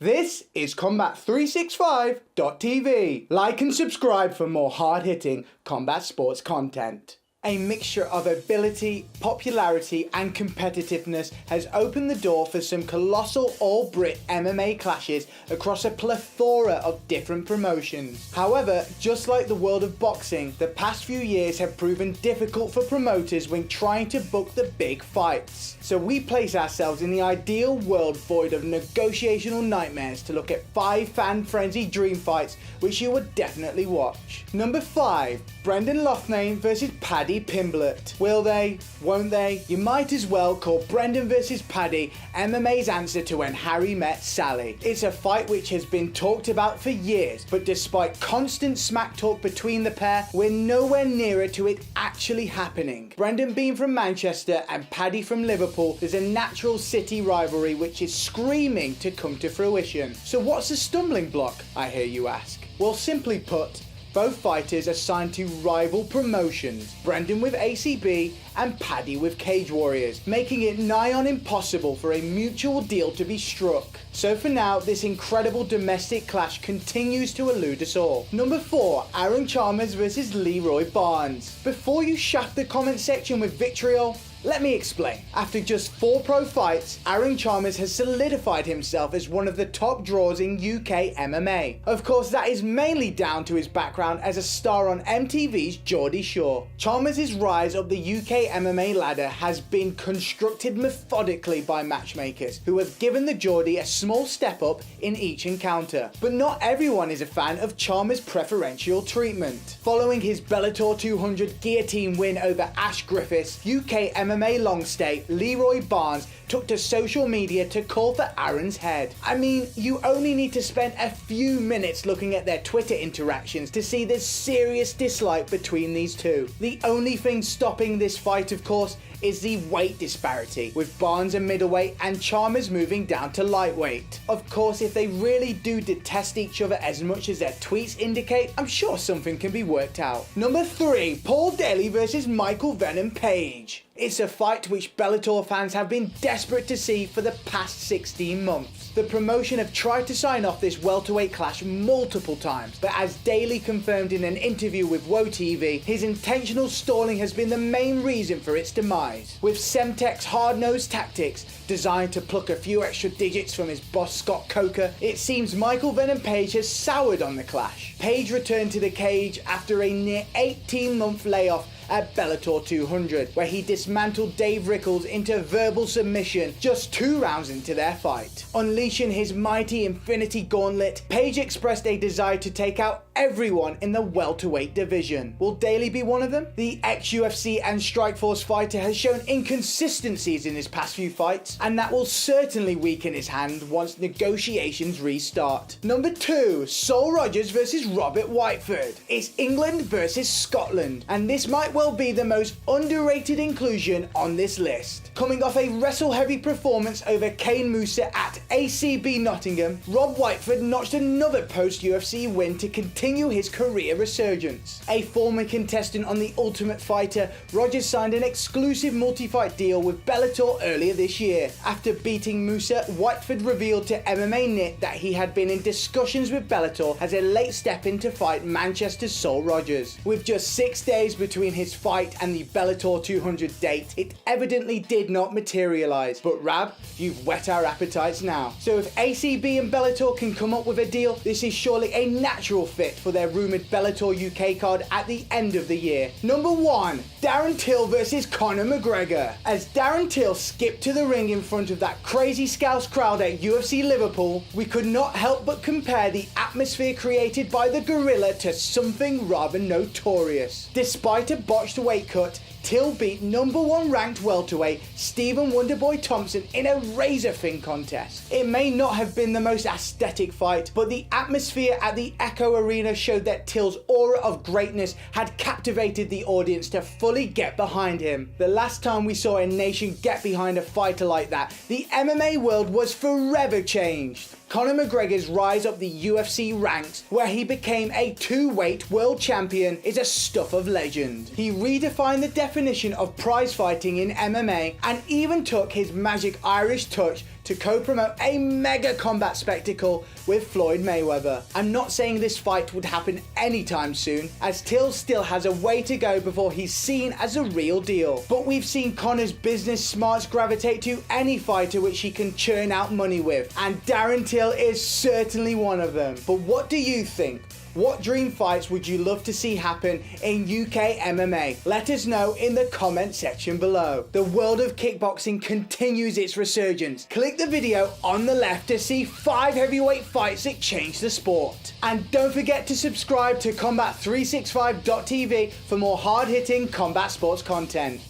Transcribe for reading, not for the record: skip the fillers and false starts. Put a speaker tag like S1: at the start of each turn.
S1: This is Combat365.tv. Like and subscribe for more hard-hitting combat sports content. A mixture of ability, popularity and competitiveness has opened the door for some colossal all-Brit MMA clashes across a plethora of different promotions. However, just like the world of boxing, the past few years have proven difficult for promoters when trying to book the big fights. So we place ourselves in the ideal world void of negotiational nightmares to look at 5 fan-frenzied dream fights which you would definitely watch. Number 5. Brendan Loughnane vs Paddy Pimblett. Will they? Won't they? You might as well call Brendan vs Paddy MMA's answer to When Harry Met Sally. It's a fight which has been talked about for years, but despite constant smack talk between the pair, we're nowhere nearer to it actually happening. Brendan being from Manchester and Paddy from Liverpool, there's a natural city rivalry which is screaming to come to fruition. So what's the stumbling block, I hear you ask? Well, simply put, both fighters are signed to rival promotions, Brendan with ACB and Paddy with Cage Warriors, making it nigh on impossible for a mutual deal to be struck. So for now, this incredible domestic clash continues to elude us all. Number 4, Chalmers vs Leroy Barnes. Before you shaft the comment section with vitriol, let me explain. After just 4 pro fights, Chalmers has solidified himself as one of the top draws in UK MMA. Of course, that is mainly down to his background as a star on MTV's Geordie Shore. Chalmers' rise up the UK MMA ladder has been constructed methodically by matchmakers, who have given the Geordie a small step up in each encounter. But not everyone is a fan of Chalmers' preferential treatment. Following his Bellator 200 guillotine win over Ash Griffiths, UK MMA long stay Leroy Barnes took to social media to call for Aaron's head. I mean, you only need to spend a few minutes looking at their Twitter interactions to see the serious dislike between these two. The only thing stopping this fight, of course, is the weight disparity, with Barnes a middleweight and Chalmers moving down to lightweight. Of course, if they really do detest each other as much as their tweets indicate, I'm sure something can be worked out. Number 3, Paul Daley vs Michael Venom Page. It's a fight which Bellator fans have been desperate to see for the past 16 months. The promotion have tried to sign off this welterweight clash multiple times, but as Daley confirmed in an interview with Woe TV, his intentional stalling has been the main reason for its demise. With Semtech's hard-nosed tactics, designed to pluck a few extra digits from his boss Scott Coker, it seems Michael Venom Page has soured on the clash. Page returned to the cage after a near 18-month layoff at Bellator 200, where he dismantled Dave Rickles into verbal submission just 2 rounds into their fight. Unleashing his mighty Infinity Gauntlet, Page expressed a desire to take out everyone in the welterweight division. Will Daley be one of them? The ex-UFC and Strikeforce fighter has shown inconsistencies in his past few fights, and that will certainly weaken his hand once negotiations restart. Number 2, Sol Rogers vs Robert Whiteford. It's England versus Scotland, and this might well be the most underrated inclusion on this list. Coming off a wrestle-heavy performance over Kane Musa at ACB Nottingham, Rob Whiteford notched another post-UFC win to continue his career resurgence. A former contestant on The Ultimate Fighter, Rogers signed an exclusive multi-fight deal with Bellator earlier this year. After beating Musa, Whiteford revealed to MMA Nit that he had been in discussions with Bellator as a late step-in to fight Manchester's Sol Rogers. With just 6 days between his fight and the Bellator 200 date, it evidently did not materialise. But Rab, you've whet our appetites now. So if ACB and Bellator can come up with a deal, this is surely a natural fit for their rumoured Bellator UK card at the end of the year. Number 1, Darren Till vs Conor McGregor. As Darren Till skipped to the ring in front of that crazy Scouse crowd at UFC Liverpool, we could not help but compare the atmosphere created by the gorilla to something rather notorious. Despite a botched weight cut, Till beat number 1 ranked welterweight Stephen Wonderboy Thompson in a razor-thin contest. It may not have been the most aesthetic fight, but the atmosphere at the Echo Arena showed that Till's aura of greatness had captivated the audience to fully get behind him. The last time we saw a nation get behind a fighter like that, the MMA world was forever changed. Conor McGregor's rise up the UFC ranks, where he became a 2-weight world champion, is a stuff of legend. He redefined the definition of prize fighting in MMA and even took his magic Irish touch to to co-promote a mega combat spectacle with Floyd Mayweather. I'm not saying this fight would happen anytime soon, as Till still has a way to go before he's seen as a real deal. But we've seen Conor's business smarts gravitate to any fighter which he can churn out money with, and Darren Till is certainly one of them. But what do you think? What dream fights would you love to see happen in UK MMA? Let us know in the comment section below. The world of kickboxing continues its resurgence. Click the video on the left to see 5 heavyweight fights that changed the sport. And don't forget to subscribe to Combat365.tv for more hard-hitting combat sports content.